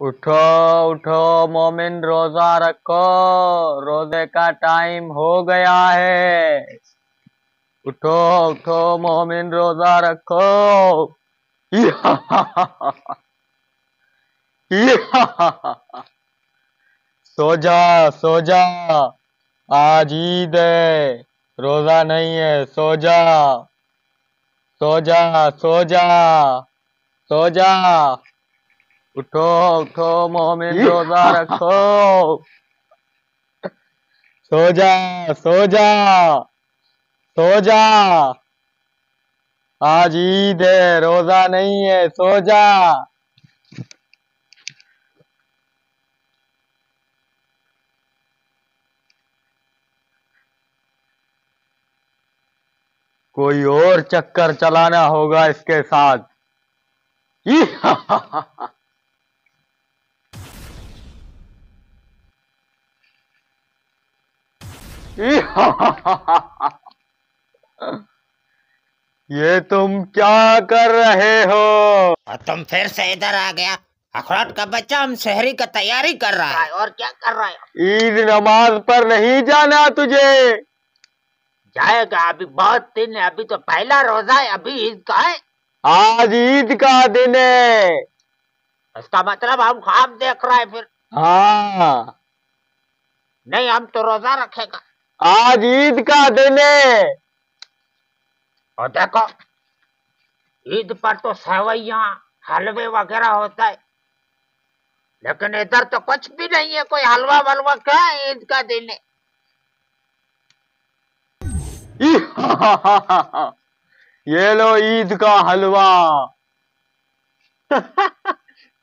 उठो उठो मोमिन, रोजा रखो। रोजे का टाइम हो गया है। उठो उठो मोमिन, रोजा रखो। सो जा सो जा। आज ईद है, रोजा नहीं है। सो जा सो जा सो जा सो जा। उठो उठो मोमिन, रोजा रखो। सो जा सो जा सो जा। आज ईद है, रोजा नहीं है। सो जा। कोई और चक्कर चलाना होगा इसके साथ। ये तुम क्या कर रहे हो? और तुम फिर से इधर आ गया। अखरोट का बच्चा हम शहरी का तैयारी कर रहा है। और क्या कर रहा है? ईद नमाज पर नहीं जाना तुझे? जाएगा, अभी बहुत दिन है। अभी तो पहला रोजा है, अभी ईद का है। आज ईद का दिन है। इसका मतलब हम ख्वाब देख रहे हैं फिर? हाँ, नहीं, हम तो रोजा रखेगा। आज ईद का दिन है। और देखो, ईद पर तो सेवैया हलवे वगैरह होता है, लेकिन इधर तो कुछ भी नहीं है। कोई हलवा वलवा क्या है? ईद का दिन है। ये लो ईद का हलवा।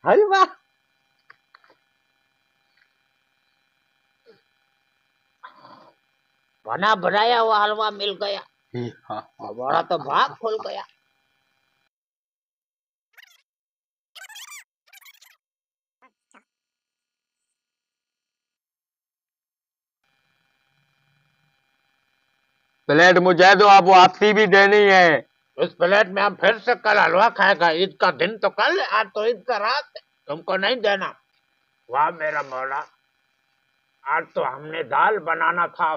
हलवा? बना बनाया हुआ हलवा मिल गया। हमारा तो भाग खुल गया। प्लेट मुझे दो, आप वापसी भी देनी है। इस प्लेट में हम फिर से कल हलवा खाएगा। ईद का दिन तो कल है, आज तो ईद का रात है। तुमको नहीं देना। वाह मेरा मौला, आज तो हमने दाल बनाना था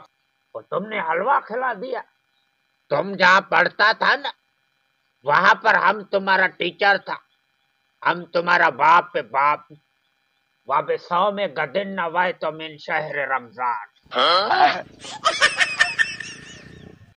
और तुमने हलवा खिला दिया। तुम जहाँ पढ़ता था ना, वहां पर हम तुम्हारा टीचर था। हम तुम्हारा बाप पे बाप। वह 100 में गदिन नवाए तो मिन शहर रमजान।